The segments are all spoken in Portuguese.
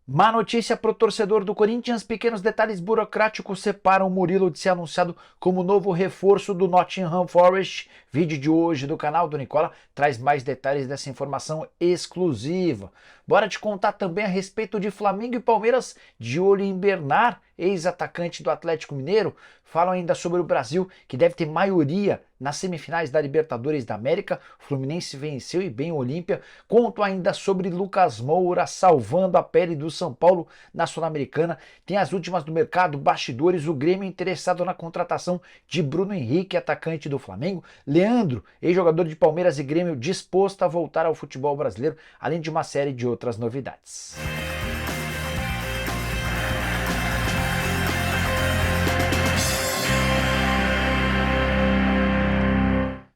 Má notícia para o torcedor do Corinthians, pequenos detalhes burocráticos separam Murilo de ser anunciado como novo reforço do Nottingham Forest. Vídeo de hoje do canal do Nicola traz mais detalhes dessa informação exclusiva. Bora te contar também a respeito de Flamengo e Palmeiras, de olho em Bernard, ex-atacante do Atlético Mineiro. Falam ainda sobre o Brasil, que deve ter maioria nas semifinais da Libertadores da América. O Fluminense venceu e bem o Olímpia. Conto ainda sobre Lucas Moura salvando a pele do São Paulo na Sul-Americana. Tem as últimas do mercado, bastidores, o Grêmio interessado na contratação de Bruno Henrique, atacante do Flamengo. Leandro, ex-jogador de Palmeiras e Grêmio, disposto a voltar ao futebol brasileiro, além de uma série de outras novidades.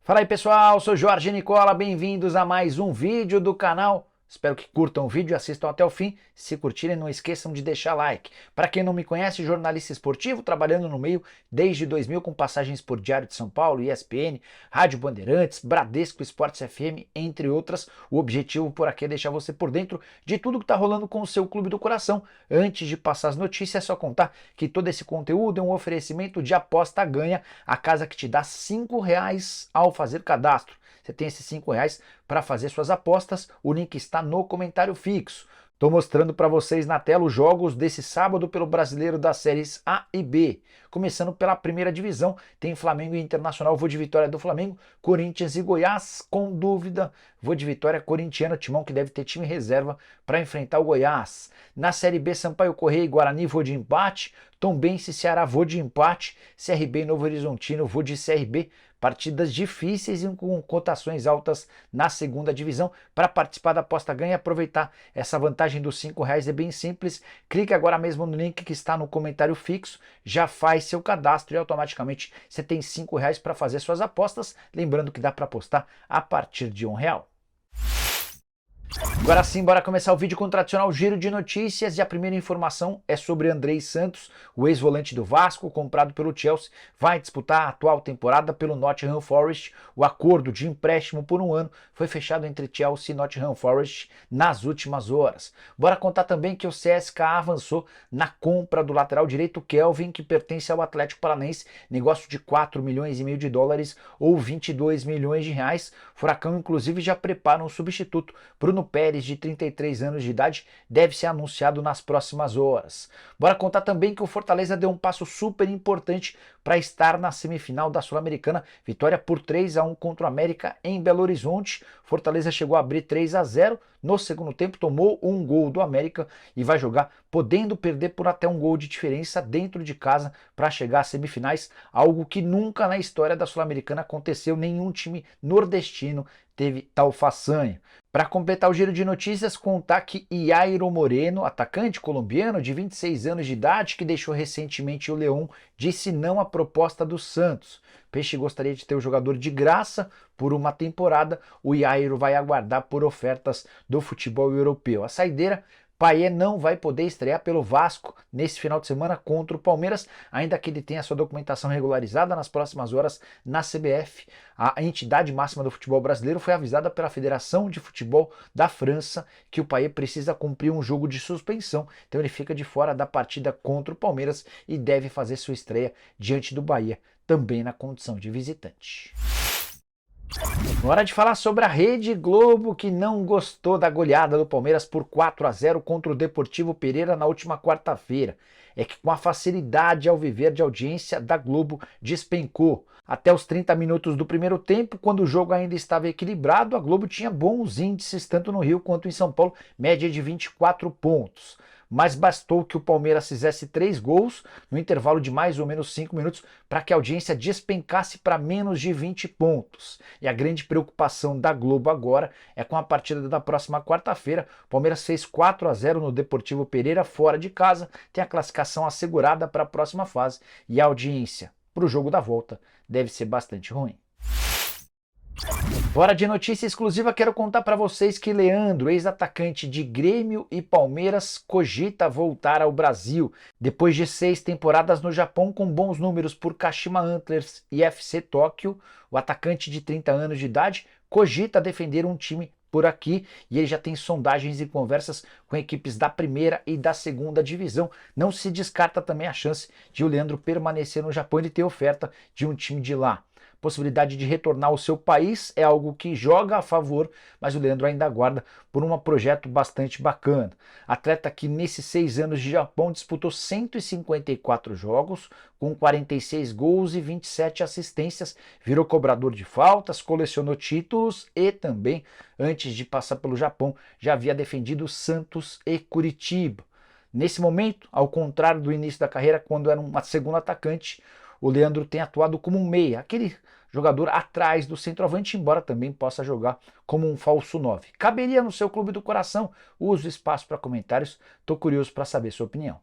Fala aí pessoal, sou Jorge Nicola, bem-vindos a mais um vídeo do canal. Espero que curtam o vídeo e assistam até o fim. Se curtirem, não esqueçam de deixar like. Para quem não me conhece, jornalista esportivo, trabalhando no meio desde 2000 com passagens por Diário de São Paulo, ESPN, Rádio Bandeirantes, Bradesco, Esportes FM, entre outras. O objetivo por aqui é deixar você por dentro de tudo que está rolando com o seu clube do coração. Antes de passar as notícias, é só contar que todo esse conteúdo é um oferecimento de aposta ganha, a casa que te dá R$ 5 ao fazer cadastro. Você tem esses R$ 5 para fazer suas apostas, o link está no comentário fixo. Estou mostrando para vocês na tela os jogos desse sábado pelo Brasileiro das séries A e B. Começando pela primeira divisão, tem Flamengo e Internacional, vou de vitória do Flamengo, Corinthians e Goiás, com dúvida, vou de vitória corintiana, timão que deve ter time reserva para enfrentar o Goiás. Na série B, Sampaio Corrêa e Guarani, vou de empate, Tombense e Ceará, vou de empate, CRB e Novo Horizontino, vou de CRB, partidas difíceis e com cotações altas na segunda divisão. Para participar da aposta ganha e aproveitar essa vantagem dos R$ 5 é bem simples. Clique agora mesmo no link que está no comentário fixo, já faz seu cadastro e automaticamente você tem R$ 5 para fazer suas apostas. Lembrando que dá para apostar a partir de R$ 1. Agora sim, bora começar o vídeo com o tradicional giro de notícias e a primeira informação é sobre Andrei Santos, o ex-volante do Vasco, comprado pelo Chelsea, vai disputar a atual temporada pelo Nottingham Forest. O acordo de empréstimo por 1 ano foi fechado entre Chelsea e Nottingham Forest nas últimas horas. Bora contar também que o CSKA avançou na compra do lateral direito Kelvin, que pertence ao Atlético Paranaense, negócio de US$ 4,5 milhões ou R$ 22 milhões. Furacão inclusive já prepara um substituto. Bruno Pérez, de 33 anos de idade, deve ser anunciado nas próximas horas. Bora contar também que o Fortaleza deu um passo super importante para estar na semifinal da Sul-Americana. Vitória por 3-1 contra o América em Belo Horizonte. Fortaleza chegou a abrir 3-0. No segundo tempo tomou um gol do América e vai jogar podendo perder por até um gol de diferença dentro de casa para chegar às semifinais, algo que nunca na história da Sul-Americana aconteceu, nenhum time nordestino teve tal façanha. Para completar o giro de notícias, contar que Yairo Moreno, atacante colombiano de 26 anos de idade, que deixou recentemente o León, disse não à proposta do Santos. Peixe gostaria de ter o jogador de graça por uma temporada, o Yairo vai aguardar por ofertas do futebol europeu. A saideira, Payet não vai poder estrear pelo Vasco nesse final de semana contra o Palmeiras, ainda que ele tenha sua documentação regularizada nas próximas horas na CBF. A entidade máxima do futebol brasileiro foi avisada pela Federação de Futebol da França que o Payet precisa cumprir um jogo de suspensão, então ele fica de fora da partida contra o Palmeiras e deve fazer sua estreia diante do Bahia, também na condição de visitante. Hora de falar sobre a Rede Globo, que não gostou da goleada do Palmeiras por 4-0 contra o Deportivo Pereira na última quarta-feira. É que com a facilidade ao viver de audiência da Globo despencou. Até os 30 minutos do primeiro tempo, quando o jogo ainda estava equilibrado, a Globo tinha bons índices tanto no Rio quanto em São Paulo, média de 24 pontos. Mas bastou que o Palmeiras fizesse 3 gols no intervalo de mais ou menos 5 minutos para que a audiência despencasse para menos de 20 pontos. E a grande preocupação da Globo agora é com a partida da próxima quarta-feira. O Palmeiras fez 4-0 no Deportivo Pereira fora de casa, tem a classificação assegurada para a próxima fase e a audiência para o jogo da volta deve ser bastante ruim. Fora de notícia exclusiva, quero contar para vocês que Leandro, ex-atacante de Grêmio e Palmeiras, cogita voltar ao Brasil. Depois de 6 temporadas no Japão com bons números por Kashima Antlers e FC Tóquio, o atacante de 30 anos de idade cogita defender um time por aqui e ele já tem sondagens e conversas com equipes da primeira e da segunda divisão. Não se descarta também a chance de o Leandro permanecer no Japão e ter oferta de um time de lá. Possibilidade de retornar ao seu país é algo que joga a favor, mas o Leandro ainda aguarda por um projeto bastante bacana. Atleta que nesses 6 anos de Japão disputou 154 jogos, com 46 gols e 27 assistências, virou cobrador de faltas, colecionou títulos e também, antes de passar pelo Japão, já havia defendido Santos e Curitiba. Nesse momento, ao contrário do início da carreira, quando era uma segundo atacante, o Leandro tem atuado como um meia, aquele jogador atrás do centroavante, embora também possa jogar como um falso 9. Caberia no seu clube do coração? Use o espaço para comentários, estou curioso para saber sua opinião.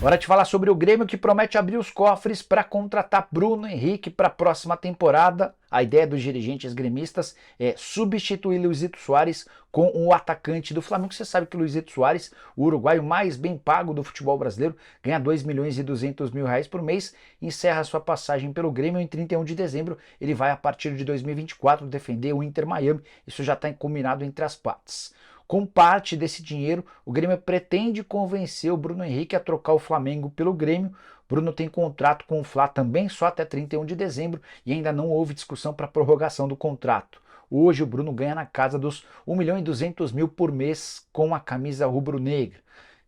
Hora de falar sobre o Grêmio, que promete abrir os cofres para contratar Bruno Henrique para a próxima temporada. A ideia dos dirigentes gremistas é substituir Luizito Soares com o atacante do Flamengo. Você sabe que o Luizito Soares, o uruguaio mais bem pago do futebol brasileiro, ganha 2 milhões e 200 mil reais por mês, encerra sua passagem pelo Grêmio em 31 de dezembro. Ele vai, a partir de 2024, defender o Inter Miami. Isso já está combinado entre as partes. Com parte desse dinheiro, o Grêmio pretende convencer o Bruno Henrique a trocar o Flamengo pelo Grêmio. Bruno tem contrato com o Fla também só até 31 de dezembro e ainda não houve discussão para prorrogação do contrato. Hoje o Bruno ganha na casa dos 1 milhão e 200 mil por mês com a camisa rubro-negra.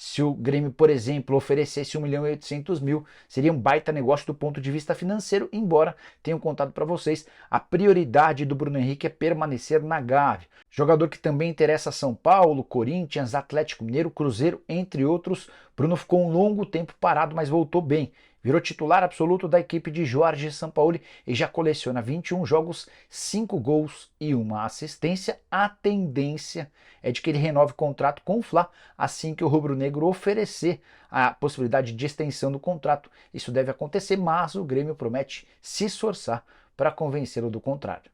Se o Grêmio, por exemplo, oferecesse 1 milhão e 800 mil, seria um baita negócio do ponto de vista financeiro, embora tenham contado para vocês, a prioridade do Bruno Henrique é permanecer na Gávea. Jogador que também interessa a São Paulo, Corinthians, Atlético Mineiro, Cruzeiro, entre outros. Bruno ficou um longo tempo parado, mas voltou bem. Virou titular absoluto da equipe de Jorge Sampaoli e já coleciona 21 jogos, 5 gols e 1 assistência. A tendência é de que ele renove o contrato com o Fla assim que o rubro-negro oferecer a possibilidade de extensão do contrato. Isso deve acontecer, mas o Grêmio promete se esforçar para convencê-lo do contrário.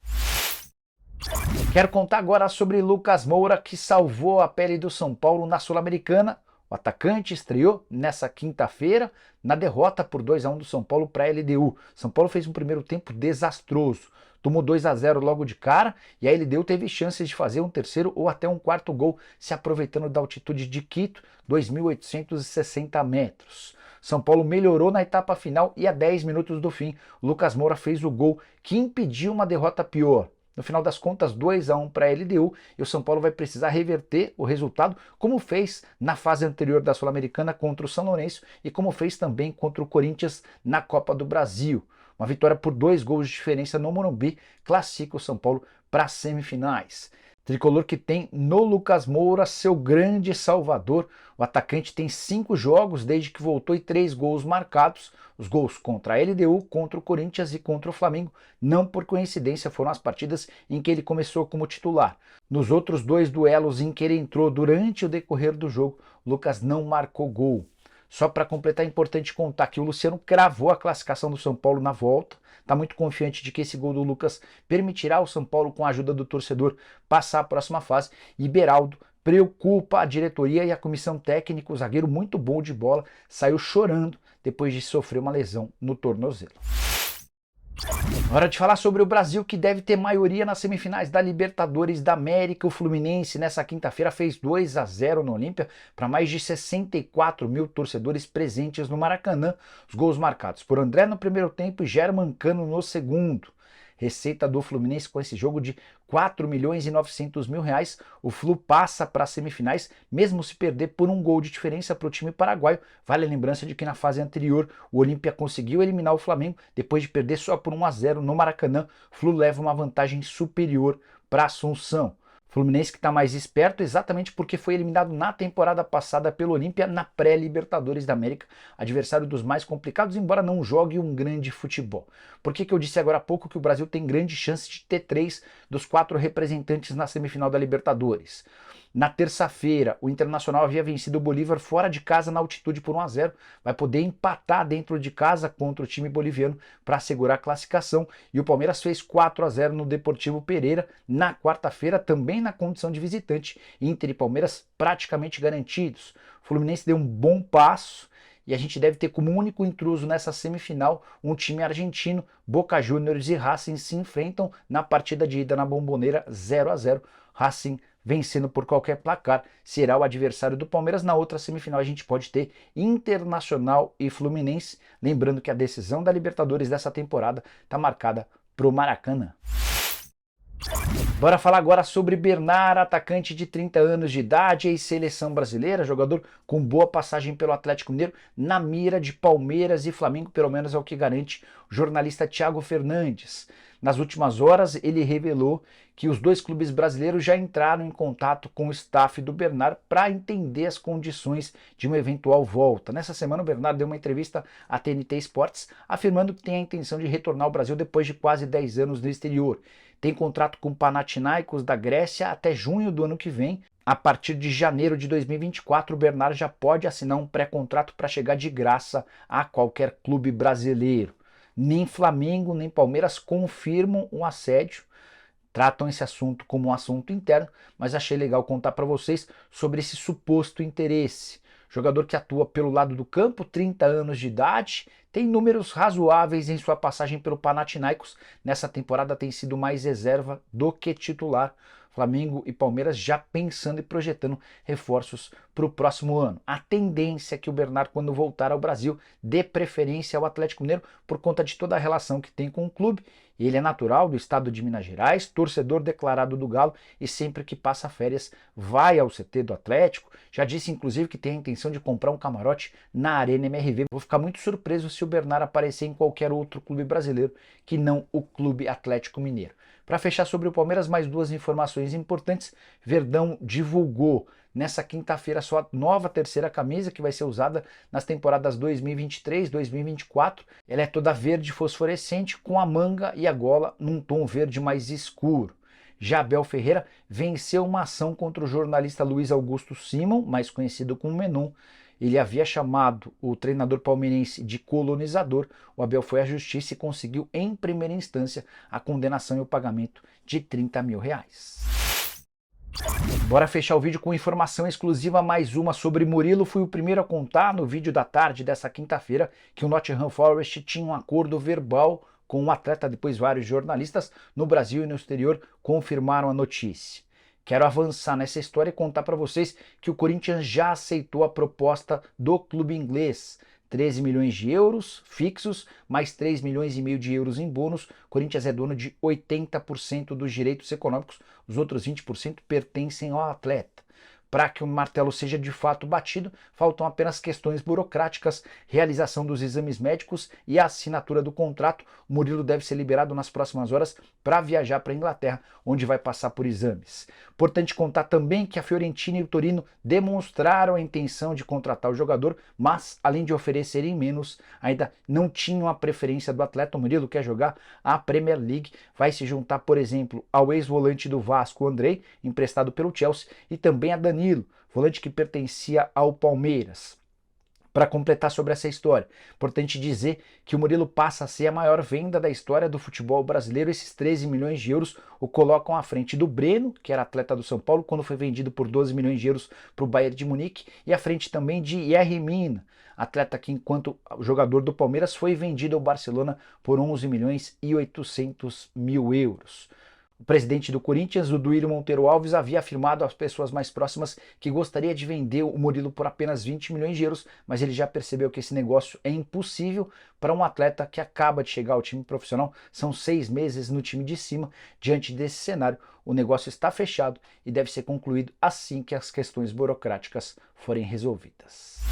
Quero contar agora sobre Lucas Moura, que salvou a pele do São Paulo na Sul-Americana. O atacante estreou nessa quinta-feira na derrota por 2-1 do São Paulo para a LDU. São Paulo fez um primeiro tempo desastroso, tomou 2-0 logo de cara e a LDU teve chances de fazer um terceiro ou até um quarto gol, se aproveitando da altitude de Quito, 2.860 metros. São Paulo melhorou na etapa final e a 10 minutos do fim, Lucas Moura fez o gol que impediu uma derrota pior. No final das contas, 2-1 para a LDU e o São Paulo vai precisar reverter o resultado, como fez na fase anterior da Sul-Americana contra o São Lourenço e como fez também contra o Corinthians na Copa do Brasil. Uma vitória por 2 gols de diferença no Morumbi classifica o São Paulo para as semifinais. Tricolor que tem no Lucas Moura seu grande salvador. O atacante tem 5 jogos desde que voltou e 3 gols marcados. Os gols contra a LDU, contra o Corinthians e contra o Flamengo, não por coincidência, foram as partidas em que ele começou como titular. Nos outros 2 duelos em que ele entrou durante o decorrer do jogo, Lucas não marcou gol. Só para completar, é importante contar que o Luciano cravou a classificação do São Paulo na volta. Está muito confiante de que esse gol do Lucas permitirá ao São Paulo, com a ajuda do torcedor, passar a próxima fase. E Beraldo preocupa a diretoria e a comissão técnica. O zagueiro muito bom de bola saiu chorando depois de sofrer uma lesão no tornozelo. Hora de falar sobre o Brasil, que deve ter maioria nas semifinais da Libertadores da América. O Fluminense nessa quinta-feira fez 2-0 no Olímpia para mais de 64 mil torcedores presentes no Maracanã. Os gols marcados por André no primeiro tempo e Germancano no segundo. Receita do Fluminense com esse jogo de 4 milhões e 900 mil reais. O Flu passa para as semifinais, mesmo se perder por um gol de diferença para o time paraguaio. Vale a lembrança de que na fase anterior o Olímpia conseguiu eliminar o Flamengo depois de perder só por 1-0 no Maracanã. O Flu leva uma vantagem superior para Assunção. Fluminense que está mais esperto exatamente porque foi eliminado na temporada passada pelo Olímpia na pré-Libertadores da América, adversário dos mais complicados, embora não jogue um grande futebol. Por que eu disse agora há pouco que o Brasil tem grande chance de ter 3 dos 4 representantes na semifinal da Libertadores? Na terça-feira, o Internacional havia vencido o Bolívar fora de casa na altitude por 1-0. Vai poder empatar dentro de casa contra o time boliviano para assegurar a classificação. E o Palmeiras fez 4-0 no Deportivo Pereira na quarta-feira, também na condição de visitante. Inter e Palmeiras praticamente garantidos. O Fluminense deu um bom passo e a gente deve ter como único intruso nessa semifinal um time argentino. Boca Juniors e Racing se enfrentam na partida de ida na Bombonera 0-0. Racing vencendo por qualquer placar será o adversário do Palmeiras. Na outra semifinal a gente pode ter Internacional e Fluminense. Lembrando que a decisão da Libertadores dessa temporada está marcada para o Maracanã. Bora falar agora sobre Bernard, atacante de 30 anos de idade, ex-seleção brasileira, jogador com boa passagem pelo Atlético Mineiro, na mira de Palmeiras e Flamengo, pelo menos é o que garante o jornalista Thiago Fernandes. Nas últimas horas, ele revelou que os dois clubes brasileiros já entraram em contato com o staff do Bernard para entender as condições de uma eventual volta. Nessa semana, o Bernard deu uma entrevista à TNT Sports, afirmando que tem a intenção de retornar ao Brasil depois de quase 10 anos no exterior. Tem contrato com o Panathinaikos da Grécia até junho do ano que vem. A partir de janeiro de 2024, o Bernard já pode assinar um pré-contrato para chegar de graça a qualquer clube brasileiro. Nem Flamengo, nem Palmeiras confirmam um assédio, tratam esse assunto como um assunto interno, mas achei legal contar para vocês sobre esse suposto interesse. Jogador que atua pelo lado do campo, 30 anos de idade, tem números razoáveis em sua passagem pelo Panathinaikos. Nessa temporada tem sido mais reserva do que titular. Flamengo e Palmeiras já pensando e projetando reforços para o próximo ano. A tendência é que o Bernard, quando voltar ao Brasil, dê preferência ao Atlético Mineiro por conta de toda a relação que tem com o clube. Ele é natural do estado de Minas Gerais, torcedor declarado do Galo e sempre que passa férias vai ao CT do Atlético. Já disse inclusive que tem a intenção de comprar um camarote na Arena MRV. Vou ficar muito surpreso se o Bernard aparecer em qualquer outro clube brasileiro que não o Clube Atlético Mineiro. Para fechar sobre o Palmeiras, mais duas informações importantes. Verdão divulgou nessa quinta-feira sua nova terceira camisa, que vai ser usada nas temporadas 2023-2024. Ela é toda verde fosforescente, com a manga e a gola num tom verde mais escuro. Já Abel Ferreira venceu uma ação contra o jornalista Luiz Augusto Simon, mais conhecido como Menon. Ele havia chamado o treinador palmeirense de colonizador. O Abel foi à justiça e conseguiu, em primeira instância, a condenação e o pagamento de R$30 mil. Bora fechar o vídeo com informação exclusiva, mais uma sobre Murilo. Fui o primeiro a contar no vídeo da tarde dessa quinta-feira que o Nottingham Forest tinha um acordo verbal com o atleta. Depois vários jornalistas no Brasil e no exterior confirmaram a notícia. Quero avançar nessa história e contar para vocês que o Corinthians já aceitou a proposta do clube inglês. 13 milhões de euros fixos, mais 3 milhões e meio de euros em bônus. O Corinthians é dono de 80% dos direitos econômicos, os outros 20% pertencem ao atleta. Para que o martelo seja de fato batido, faltam apenas questões burocráticas, realização dos exames médicos e a assinatura do contrato. O Murilo deve ser liberado nas próximas horas para viajar para a Inglaterra, onde vai passar por exames. Importante contar também que a Fiorentina e o Torino demonstraram a intenção de contratar o jogador, mas além de oferecerem menos, ainda não tinham a preferência do atleta. O Murilo quer jogar a Premier League, vai se juntar, por exemplo, ao ex-volante do Vasco, Andrei, emprestado pelo Chelsea, e também a Danilo, volante que pertencia ao Palmeiras. Para completar sobre essa história, importante dizer que o Murilo passa a ser a maior venda da história do futebol brasileiro. Esses 13 milhões de euros o colocam à frente do Breno, que era atleta do São Paulo, quando foi vendido por 12 milhões de euros para o Bayern de Munique, e à frente também de Yerry Mina, atleta que, enquanto jogador do Palmeiras, foi vendido ao Barcelona por 11 milhões e 800 mil euros. O presidente do Corinthians, o Duílio Monteiro Alves, havia afirmado às pessoas mais próximas que gostaria de vender o Murilo por apenas 20 milhões de euros, mas ele já percebeu que esse negócio é impossível para um atleta que acaba de chegar ao time profissional. São 6 meses no time de cima. Diante desse cenário, o negócio está fechado e deve ser concluído assim que as questões burocráticas forem resolvidas.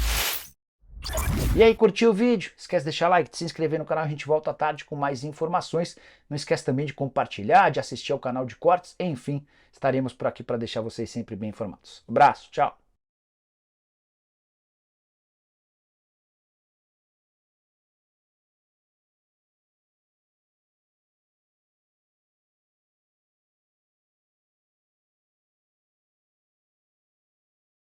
E aí, curtiu o vídeo? Esquece de deixar like, de se inscrever no canal. A gente volta à tarde com mais informações. Não esquece também de compartilhar, de assistir ao canal de cortes. Enfim, estaremos por aqui para deixar vocês sempre bem informados. Abraço, tchau!